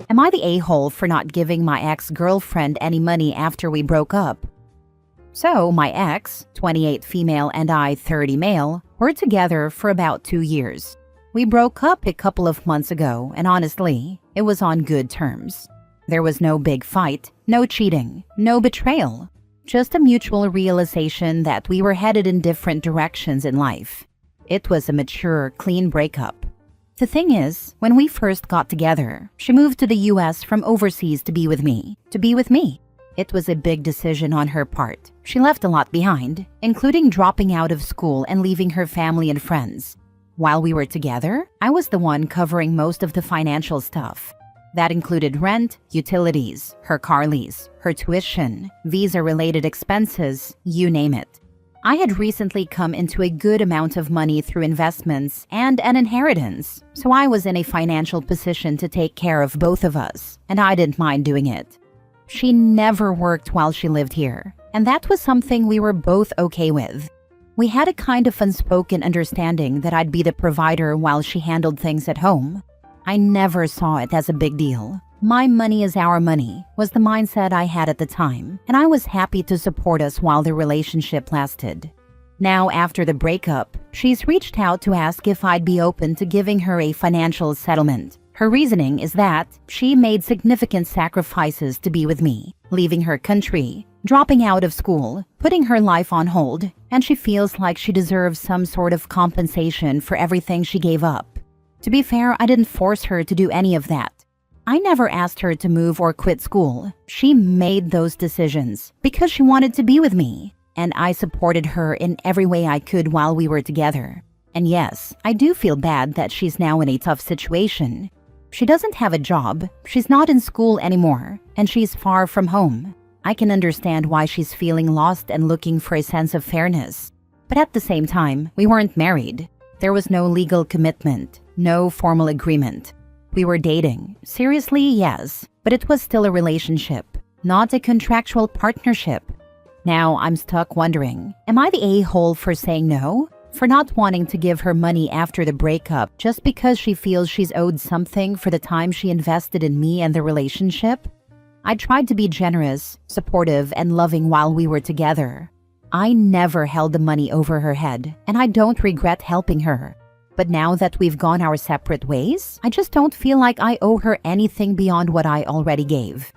Am I the a-hole for not giving my ex-girlfriend any money after we broke up? So, my ex, 28 female and I, 30 male, were together for about 2 years. We broke up a couple of months ago, and honestly, it was on good terms. There was no big fight, no cheating, no betrayal. Just a mutual realization that we were headed in different directions in life. It was a mature, clean breakup. The thing is, when we first got together, she moved to the US from overseas to be with me. It was a big decision on her part. She left a lot behind, including dropping out of school and leaving her family and friends. While we were together, I was the one covering most of the financial stuff. That included rent, utilities, her car lease, her tuition, visa-related expenses, you name it. I had recently come into a good amount of money through investments and an inheritance, so I was in a financial position to take care of both of us, and I didn't mind doing it. She never worked while she lived here, and that was something we were both okay with. We had a kind of unspoken understanding that I'd be the provider while she handled things at home. I never saw it as a big deal. My money is our money was the mindset I had at the time, and I was happy to support us while the relationship lasted. Now, after the breakup, she's reached out to ask if I'd be open to giving her a financial settlement. Her reasoning is that she made significant sacrifices to be with me, leaving her country, dropping out of school, putting her life on hold, and she feels like she deserves some sort of compensation for everything she gave up. To be fair, I didn't force her to do any of that. I never asked her to move or quit school. She made those decisions because she wanted to be with me, and I supported her in every way I could while we were together. And yes, I do feel bad that she's now in a tough situation. She doesn't have a job, she's not in school anymore, and she's far from home. I can understand why she's feeling lost and looking for a sense of fairness. But at the same time, we weren't married. There was no legal commitment, no formal agreement. We were dating. Seriously, yes, but it was still a relationship, not a contractual partnership. Now I'm stuck wondering, am I the a-hole for saying no? For not wanting to give her money after the breakup just because she feels she's owed something for the time she invested in me and the relationship? I tried to be generous, supportive, and loving while we were together. I never held the money over her head, and I don't regret helping her. But now that we've gone our separate ways, I just don't feel like I owe her anything beyond what I already gave.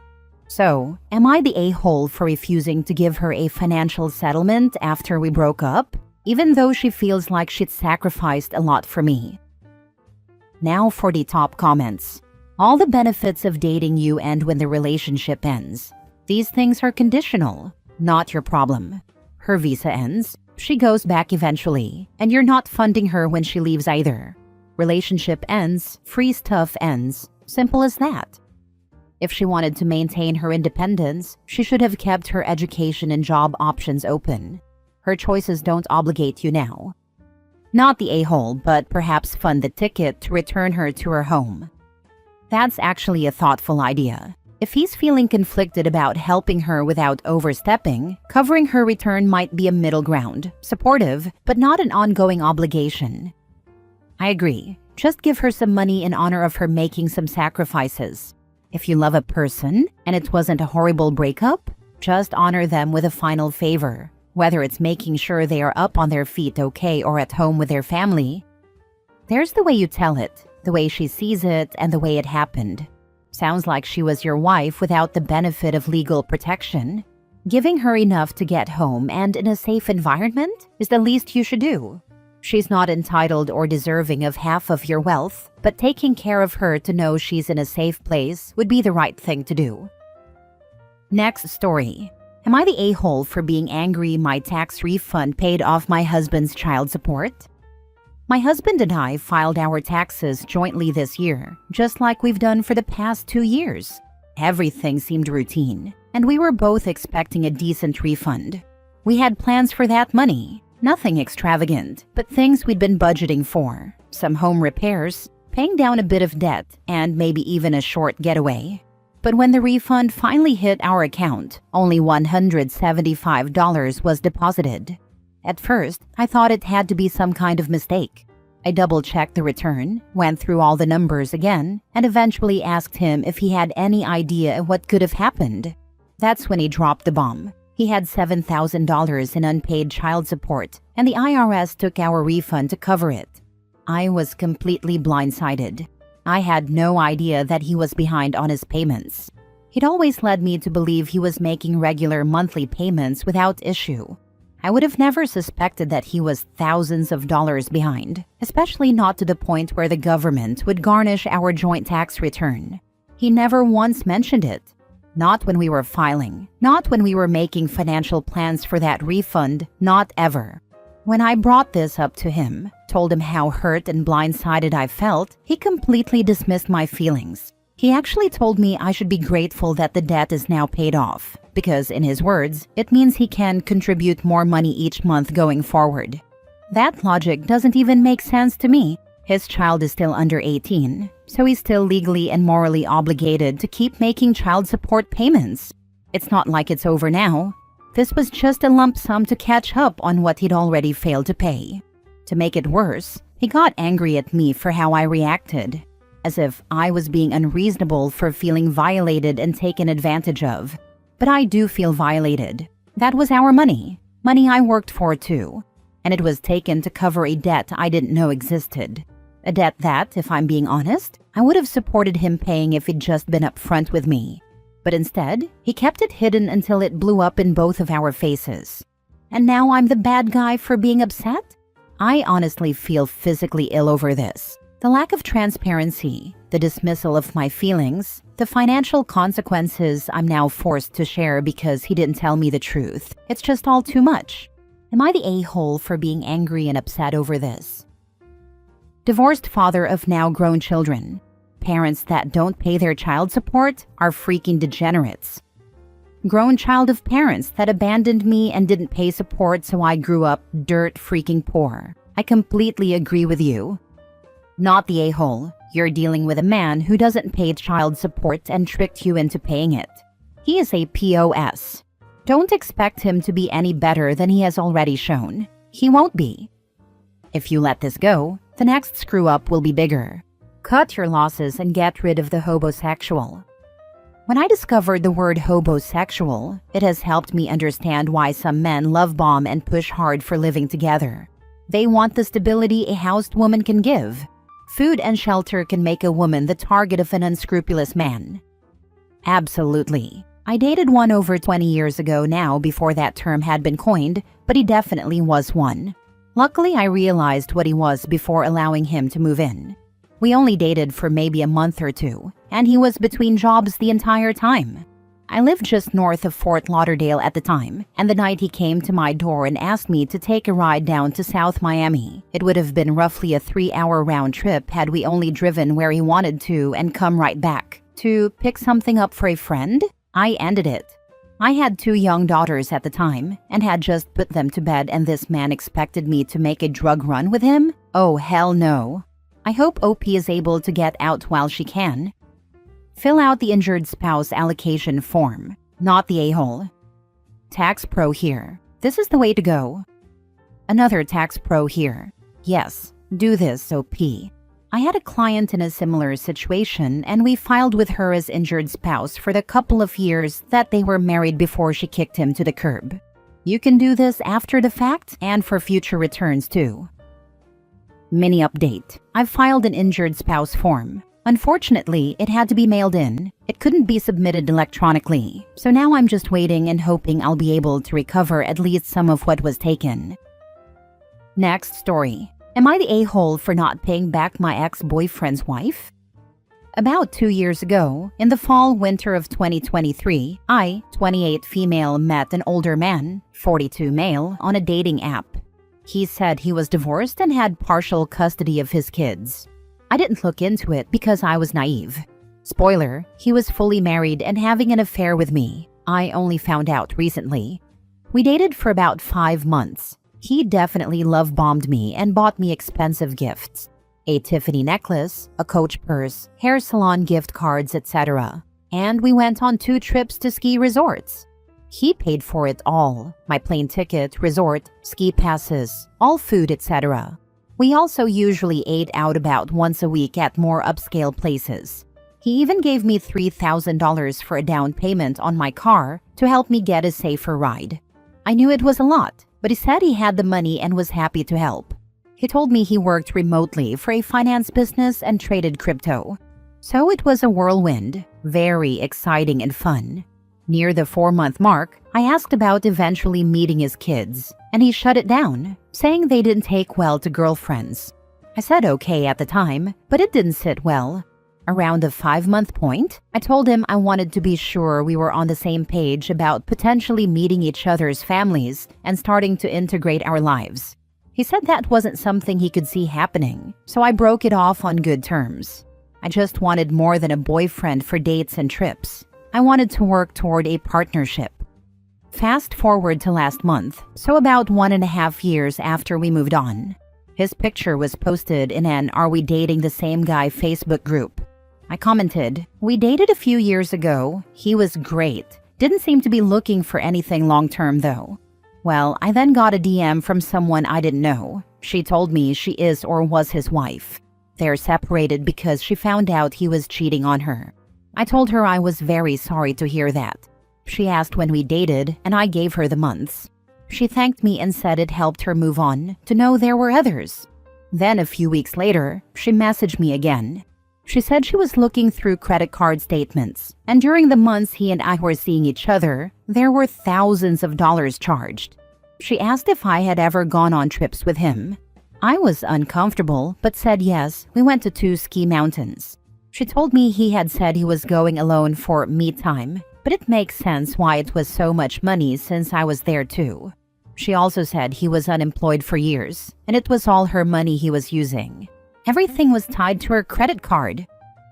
So, am I the a-hole for refusing to give her a financial settlement after we broke up, even though she feels like she'd sacrificed a lot for me? Now for the top comments. All the benefits of dating you end when the relationship ends. These things are conditional, not your problem. Her visa ends, she goes back eventually, and you're not funding her when she leaves either. Relationship ends, free stuff ends. Simple as that. If she wanted to maintain her independence, she should have kept her education and job options open. Her choices don't obligate you now. Not the a-hole, but perhaps fund the ticket to return her to her home. That's actually a thoughtful idea. If he's feeling conflicted about helping her without overstepping, covering her return might be a middle ground, supportive, but not an ongoing obligation. I agree. Just give her some money in honor of her making some sacrifices. If you love a person, and it wasn't a horrible breakup, just honor them with a final favor, whether it's making sure they are up on their feet okay or at home with their family. There's the way you tell it, the way she sees it, and the way it happened. Sounds like she was your wife without the benefit of legal protection. Giving her enough to get home and in a safe environment is the least you should do. She's not entitled or deserving of half of your wealth, but taking care of her to know she's in a safe place would be the right thing to do. Next story. Am I the a-hole for being angry my tax refund paid off my husband's child support? My husband and I filed our taxes jointly this year, just like we've done for the past 2 years. Everything seemed routine, and we were both expecting a decent refund. We had plans for that money, nothing extravagant, but things we'd been budgeting for. Some home repairs, paying down a bit of debt, and maybe even a short getaway. But when the refund finally hit our account, only $175 was deposited. At first, I thought it had to be some kind of mistake. I double-checked the return, went through all the numbers again, and eventually asked him if he had any idea what could have happened. That's when he dropped the bomb. He had $7,000 in unpaid child support, and the IRS took our refund to cover it. I was completely blindsided. I had no idea that he was behind on his payments. He'd always led me to believe he was making regular monthly payments without issue. I would have never suspected that he was thousands of dollars behind, especially not to the point where the government would garnish our joint tax return. He never once mentioned it. Not when we were filing, not when we were making financial plans for that refund, not ever. When I brought this up to him, told him how hurt and blindsided I felt, he completely dismissed my feelings. He actually told me I should be grateful that the debt is now paid off, because in his words, it means he can contribute more money each month going forward. That logic doesn't even make sense to me. His child is still under 18, so he's still legally and morally obligated to keep making child support payments. It's not like it's over now. This was just a lump sum to catch up on what he'd already failed to pay. To make it worse, he got angry at me for how I reacted, as if I was being unreasonable for feeling violated and taken advantage of. But I do feel violated. That was our money I worked for too, and it was taken to cover a debt I didn't know existed. A debt that, if I'm being honest, I would have supported him paying if he'd just been upfront with me. But instead, he kept it hidden until it blew up in both of our faces. And now I'm the bad guy for being upset? I honestly feel physically ill over this. The lack of transparency, the dismissal of my feelings, the financial consequences I'm now forced to share because he didn't tell me the truth. It's just all too much. Am I the a-hole for being angry and upset over this? Divorced father of now grown children. Parents that don't pay their child support are freaking degenerates. Grown child of parents that abandoned me and didn't pay support, so I grew up dirt freaking poor. I completely agree with you. Not the a-hole. You're dealing with a man who doesn't pay child support and tricked you into paying it. He is a POS. Don't expect him to be any better than he has already shown. He won't be. If you let this go, the next screw-up will be bigger. Cut your losses and get rid of the hobosexual. When I discovered the word hobosexual, it has helped me understand why some men love bomb and push hard for living together. They want the stability a housed woman can give. Food and shelter can make a woman the target of an unscrupulous man. Absolutely. I dated one over 20 years ago now before that term had been coined, but he definitely was one. Luckily, I realized what he was before allowing him to move in. We only dated for maybe a month or two, and he was between jobs the entire time. I lived just north of Fort Lauderdale at the time, and the night he came to my door and asked me to take a ride down to South Miami. It would have been roughly a 3-hour round trip had we only driven where he wanted to and come right back. To pick something up for a friend? I ended it. I had 2 young daughters at the time, and had just put them to bed, and this man expected me to make a drug run with him? Oh, hell no. I hope OP is able to get out while she can. Fill out the injured spouse allocation form, not the a-hole. Tax pro here. This is the way to go. Another tax pro here. Yes, do this, OP. I had a client in a similar situation, and we filed with her as injured spouse for the couple of years that they were married before she kicked him to the curb. You can do this after the fact and for future returns too. Mini update. I've filed an injured spouse form. Unfortunately, it had to be mailed in. It couldn't be submitted electronically. So now I'm just waiting and hoping I'll be able to recover at least some of what was taken. Next story. Am I the a-hole for not paying back my ex-boyfriend's wife? About 2 years ago, in the fall-winter of 2023, I, 28 female, met an older man, 42 male, on a dating app. He said he was divorced and had partial custody of his kids. I didn't look into it because I was naive. Spoiler, he was fully married and having an affair with me. I only found out recently. We dated for about 5 months. He definitely love-bombed me and bought me expensive gifts. A Tiffany necklace, a Coach purse, hair salon gift cards, etc. And we went on 2 trips to ski resorts. He paid for it all. My plane ticket, resort, ski passes, all food, etc. We also usually ate out about once a week at more upscale places. He even gave me $3,000 for a down payment on my car to help me get a safer ride. I knew it was a lot, but he said he had the money and was happy to help. He told me he worked remotely for a finance business and traded crypto. So it was a whirlwind, very exciting and fun. Near the 4-month mark, I asked about eventually meeting his kids, and he shut it down, saying they didn't take well to girlfriends. I said okay at the time, but it didn't sit well. Around the 5-month point, I told him I wanted to be sure we were on the same page about potentially meeting each other's families and starting to integrate our lives. He said that wasn't something he could see happening, so I broke it off on good terms. I just wanted more than a boyfriend for dates and trips. I wanted to work toward a partnership. Fast forward to last month, so about 1.5 years after we moved on. His picture was posted in an Are We Dating the Same Guy Facebook group. I commented, "We dated a few years ago. He was great. Didn't seem to be looking for anything long-term though." Well, I then got a DM from someone I didn't know. She told me she is or was his wife. They're separated because she found out he was cheating on her. I told her I was very sorry to hear that. She asked when we dated, and I gave her the months. She thanked me and said it helped her move on, to know there were others. Then a few weeks later, she messaged me again. She said she was looking through credit card statements, and during the months he and I were seeing each other, there were thousands of dollars charged. She asked if I had ever gone on trips with him. I was uncomfortable, but said yes, we went to 2 ski mountains. She told me he had said he was going alone for me time, but it makes sense why it was so much money since I was there too. She also said he was unemployed for years, and it was all her money he was using. Everything was tied to her credit card.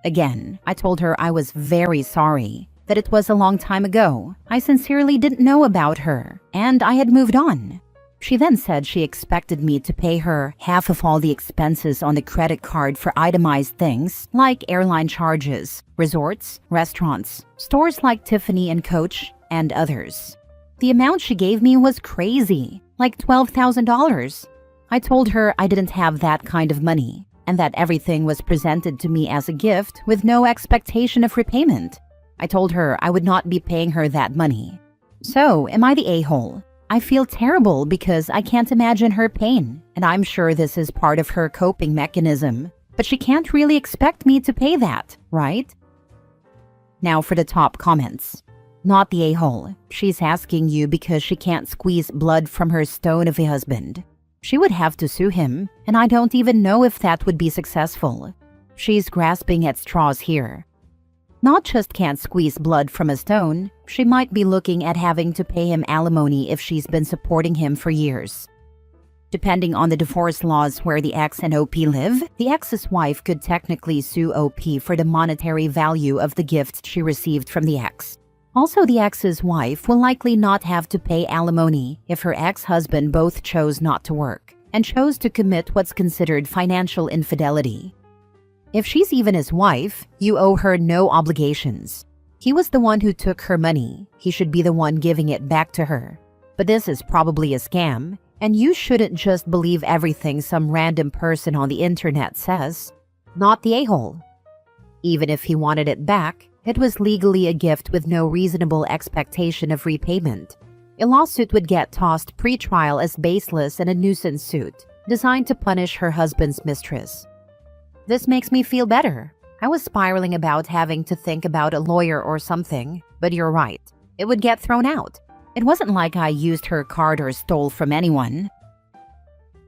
Again, I told her I was very sorry, that it was a long time ago. I sincerely didn't know about her, and I had moved on. She then said she expected me to pay her half of all the expenses on the credit card for itemized things like airline charges, resorts, restaurants, stores like Tiffany and Coach, and others. The amount she gave me was crazy, like $12,000. I told her I didn't have that kind of money, and that everything was presented to me as a gift with no expectation of repayment. I told her I would not be paying her that money. So, am I the a-hole? I feel terrible because I can't imagine her pain, and I'm sure this is part of her coping mechanism, but she can't really expect me to pay that, right? Now for the top comments. Not the a-hole. She's asking you because she can't squeeze blood from her stone of a husband. She would have to sue him, and I don't even know if that would be successful. She's grasping at straws here. Not just can't squeeze blood from a stone, she might be looking at having to pay him alimony if she's been supporting him for years. Depending on the divorce laws where the ex and OP live, the ex's wife could technically sue OP for the monetary value of the gifts she received from the ex. Also, the ex's wife will likely not have to pay alimony if her ex-husband both chose not to work and chose to commit what's considered financial infidelity. If she's even his wife, you owe her no obligations. He was the one who took her money. He should be the one giving it back to her. But this is probably a scam, and you shouldn't just believe everything some random person on the internet says. Not the a-hole. Even if he wanted it back, it was legally a gift with no reasonable expectation of repayment. A lawsuit would get tossed pre-trial as baseless and a nuisance suit, designed to punish her husband's mistress. This makes me feel better. I was spiraling about having to think about a lawyer or something, but you're right. It would get thrown out. It wasn't like I used her card or stole from anyone.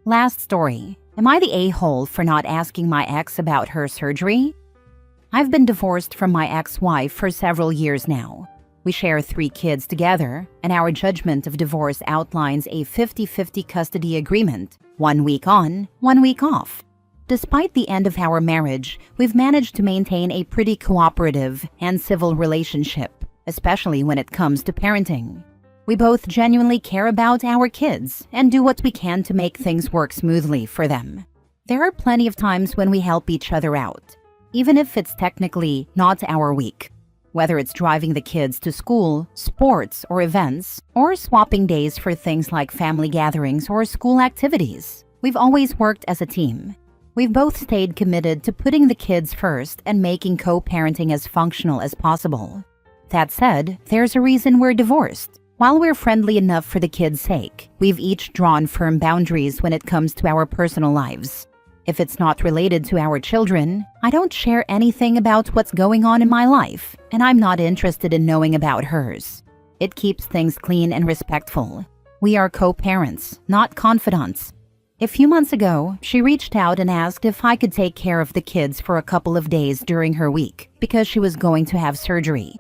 Last story. Am I the a-hole for not asking my ex about her surgery? I've been divorced from my ex-wife for several years now. We share 3 kids together, and our judgment of divorce outlines a 50-50 custody agreement, 1 week on, 1 week off. Despite the end of our marriage, we've managed to maintain a pretty cooperative and civil relationship, especially when it comes to parenting. We both genuinely care about our kids and do what we can to make things work smoothly for them. There are plenty of times when we help each other out, even if it's technically not our week. Whether it's driving the kids to school, sports, or events, or swapping days for things like family gatherings or school activities. We've always worked as a team. We've both stayed committed to putting the kids first and making co-parenting as functional as possible. That said, there's a reason we're divorced. While we're friendly enough for the kids' sake, we've each drawn firm boundaries when it comes to our personal lives. If it's not related to our children, I don't share anything about what's going on in my life, and I'm not interested in knowing about hers. It keeps things clean and respectful. We are co-parents, not confidants. A few months ago, she reached out and asked if I could take care of the kids for a couple of days during her week because she was going to have surgery.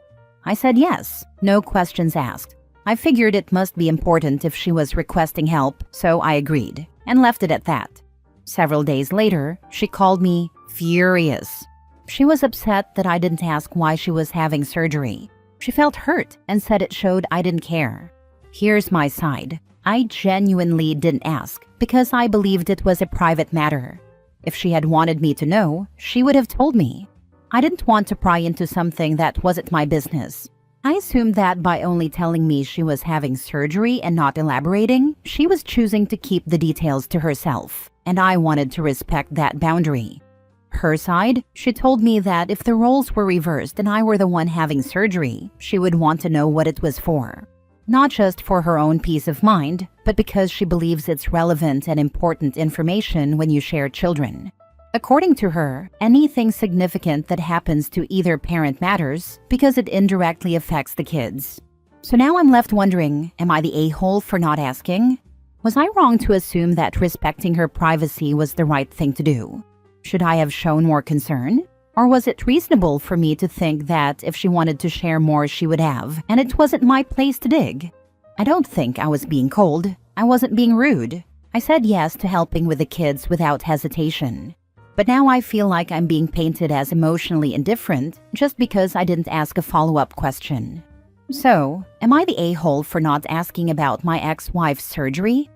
I said yes, no questions asked. I figured it must be important if she was requesting help, so I agreed and left it at that. Several days later, she called me furious. She was upset that I didn't ask why she was having surgery. She felt hurt and said it showed I didn't care. Here's my side. I genuinely didn't ask because I believed it was a private matter. If she had wanted me to know, she would have told me. I didn't want to pry into something that wasn't my business. I assumed that by only telling me she was having surgery and not elaborating, she was choosing to keep the details to herself, and I wanted to respect that boundary. Her side, she told me that if the roles were reversed and I were the one having surgery, she would want to know what it was for. Not just for her own peace of mind, but because she believes it's relevant and important information when you share children. According to her, anything significant that happens to either parent matters because it indirectly affects the kids. So now I'm left wondering, am I the a-hole for not asking? Was I wrong to assume that respecting her privacy was the right thing to do? Should I have shown more concern? Or was it reasonable for me to think that if she wanted to share more, she would have, and it wasn't my place to dig? I don't think I was being cold. I wasn't being rude. I said yes to helping with the kids without hesitation. But now I feel like I'm being painted as emotionally indifferent just because I didn't ask a follow-up question. So, am I the a-hole for not asking about my ex-wife's surgery?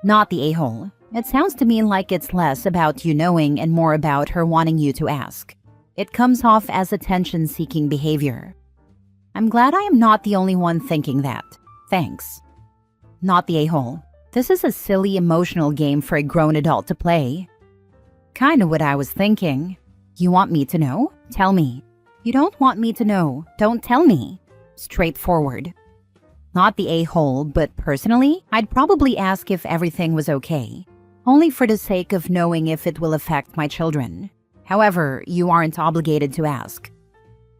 Not the a-hole. It sounds to me like it's less about you knowing and more about her wanting you to ask. It comes off as attention-seeking behavior. I'm glad I am not the only one thinking that. Thanks. Not the a-hole. This is a silly emotional game for a grown adult to play. Kinda what I was thinking. You want me to know? Tell me. You don't want me to know. Don't tell me. Straightforward. Not the a-hole, but personally, I'd probably ask if everything was okay. Only for the sake of knowing if it will affect my children. However, you aren't obligated to ask.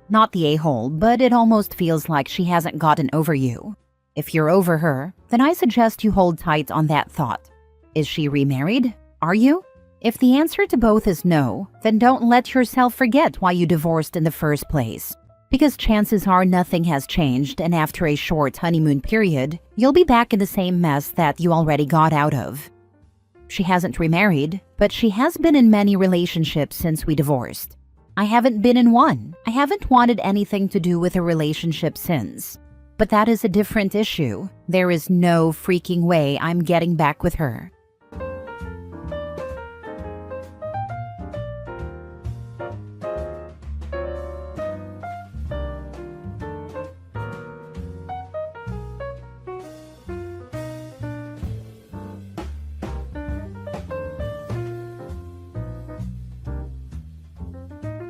Not the a-hole, but it almost feels like she hasn't gotten over you. If you're over her, then I suggest you hold tight on that thought. Is she remarried? Are you? If the answer to both is no, then don't let yourself forget why you divorced in the first place. Because chances are nothing has changed, and after a short honeymoon period, you'll be back in the same mess that you already got out of. She hasn't remarried, but she has been in many relationships since we divorced. I haven't been in one. I haven't wanted anything to do with a relationship since. But that is a different issue. There is no freaking way I'm getting back with her.